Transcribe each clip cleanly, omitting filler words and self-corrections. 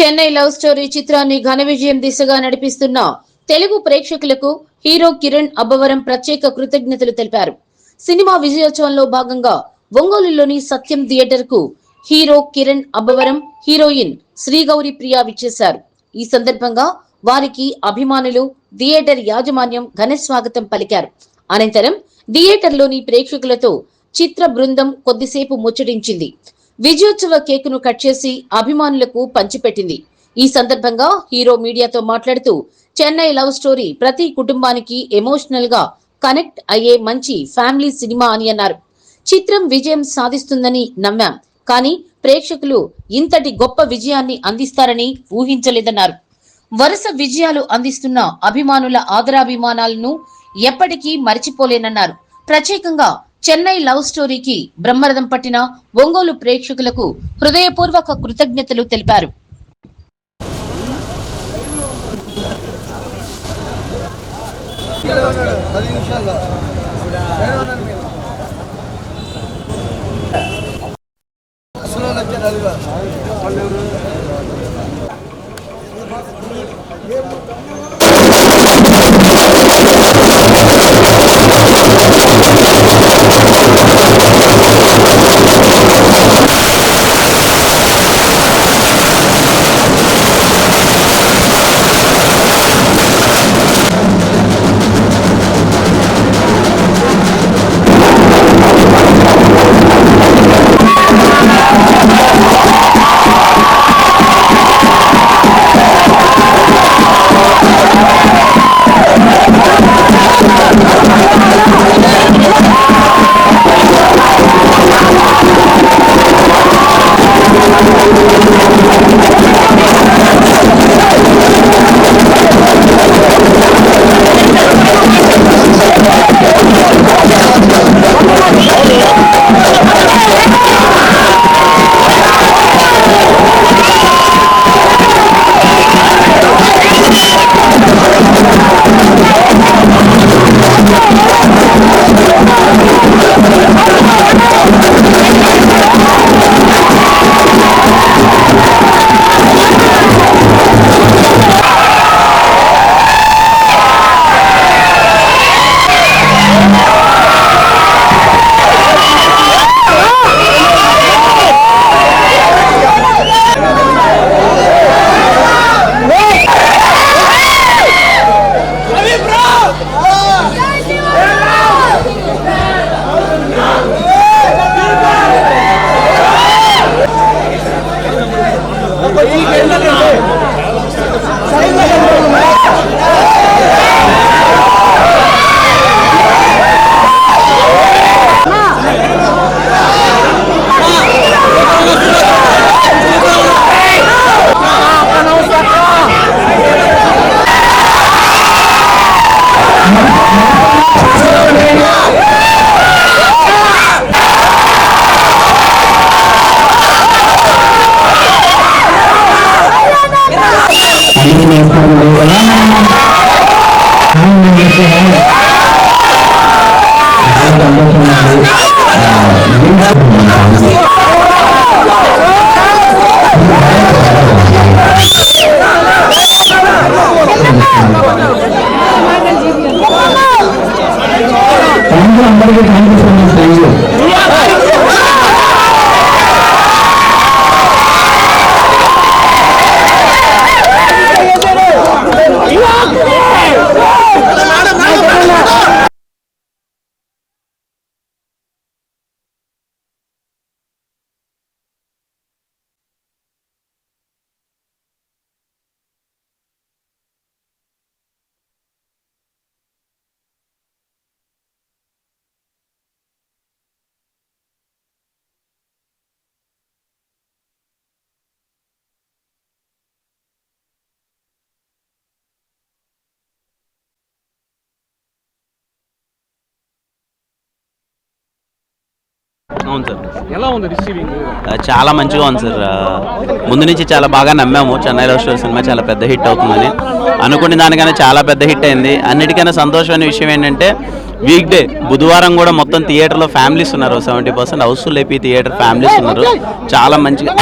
Chennai love story చిత్రాన్ని ఘన విజయం దిశగా నడిపిస్తున్న తెలుగు ప్రేక్షకులకు హీరో కిరణ్ అబ్బవరం ప్రత్యేక కృతజ్ఞతలు తెలిపారు. సినిమా విజయోత్సవంలో భాగంగా ఒంగోలులోని సత్యం థియేటర్ కు హీరో కిరణ్ అబ్బవరం, హీరోయిన్ శ్రీగౌరి ప్రియా విచ్చేశారు. ఈ సందర్భంగా వారికి అభిమానులు, థియేటర్ యాజమాన్యం ఘన స్వాగతం పలికారు. అనంతరం థియేటర్లోని ప్రేక్షకులతో చిత్ర బృందం కొద్దిసేపు ముచ్చటించింది. విజయోత్సవ కేకును కట్ చేసి అభిమానులకు పంచిపెట్టింది. ఈ సందర్భంగా హీరో మీడియాతో మాట్లాడుతూ చెన్నై లవ్ స్టోరీ ప్రతి కుటుంబానికి ఎమోషనల్ గా కనెక్ట్ అయ్యే మంచి ఫ్యామిలీ సినిమా అని అన్నారు. చిత్రం విజయం సాధిస్తుందని నమ్మాం, కానీ ప్రేక్షకులు ఇంతటి గొప్ప విజయాన్ని అందిస్తారని ఊహించలేదన్నారు. వరుస విజయాలు అందిస్తున్న అభిమానుల ఆదరాభిమానాలను ఎప్పటికీ మరిచిపోలేనన్నారు. ప్రత్యేకంగా చెన్నై లవ్ స్టోరీకి బ్రహ్మరథం పట్టిన ఒంగోలు ప్రేక్షకులకు హృదయపూర్వక కృతజ్ఞతలు తెలిపారు. అవును సార్. ఎలా ఉంది రిసీవింగ్? చాలా మంచిగా ఉంది సార్. ముందు నుంచి చాలా బాగా నమ్మాము చెన్నై లవ్ స్టోరీ సినిమా చాలా పెద్ద హిట్ అవుతుందని. అనుకునే దానికన్నా చాలా పెద్ద హిట్ అయింది. అన్నిటికన్నా సంతోషమైన విషయం ఏంటంటే వీక్ డే బుధవారం కూడా మొత్తం థియేటర్లో ఫ్యామిలీస్ ఉన్నారు. 70% హౌస్ఫుల్ అయిపోయి థియేటర్ ఫ్యామిలీస్ ఉన్నారు. చాలా మంచిగా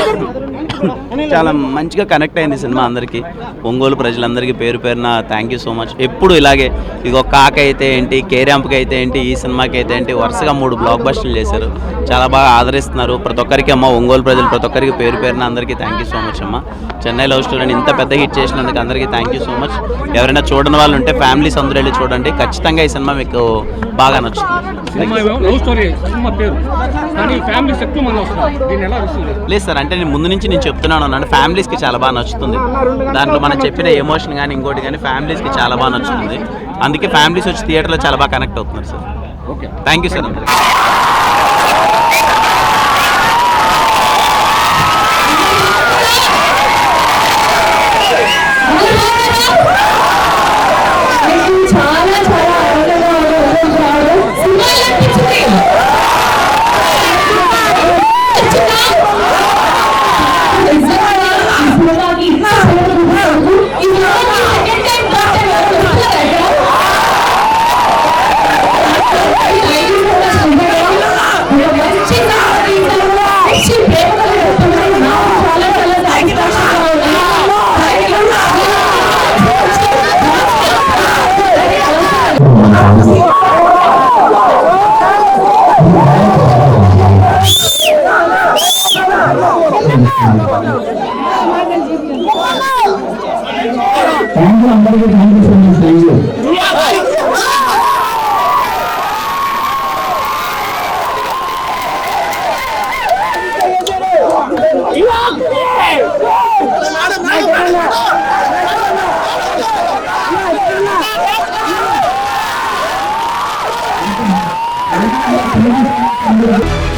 చాలా మంచిగా కనెక్ట్ అయింది సినిమా అందరికీ. ఒంగోలు ప్రజలందరికీ పేరు పేరున థ్యాంక్ యూ సో మచ్. ఎప్పుడు ఇలాగే ఇగో కాక అయితే ఏంటి, కేరాంప్కి అయితే ఏంటి, ఈ సినిమాకి అయితే ఏంటి, వరుసగా 3 బ్లాక్ బస్టర్లు చేశారు. చాలా బాగా ఆదరిస్తున్నారు ప్రతి ఒక్కరికి. అమ్మ ఒంగోలు ప్రజలు ప్రతి ఒక్కరికి పేరు పేరున అందరికీ థ్యాంక్ యూ సో మచ్ అమ్మ. చెన్నై లవ్ స్టోరీని ఇంత పెద్ద హిట్ చేసినందుకు అందరికీ థ్యాంక్ యూ సో మచ్. ఎవరైనా చూడని వాళ్ళు ఉంటే ఫ్యామిలీస్ అందరూ వెళ్ళి చూడండి, ఖచ్చితంగా ఈ సినిమా మీకు బాగా నచ్చుతుంది. లేదు సార్, అంటే నేను ముందు నుంచి చెప్తున్నాను అంటే ఫ్యామిలీస్కి చాలా బాగా నచ్చుతుంది. దాంట్లో మనం చెప్పిన ఎమోషన్ కానీ ఇంకోటి కానీ ఫ్యామిలీస్కి చాలా బాగా నచ్చుతుంది. అందుకే ఫ్యామిలీస్ వచ్చి థియేటర్లో చాలా బాగా కనెక్ట్ అవుతున్నారు సార్. థ్యాంక్ యూ సార్ అందరికీ. Thank you.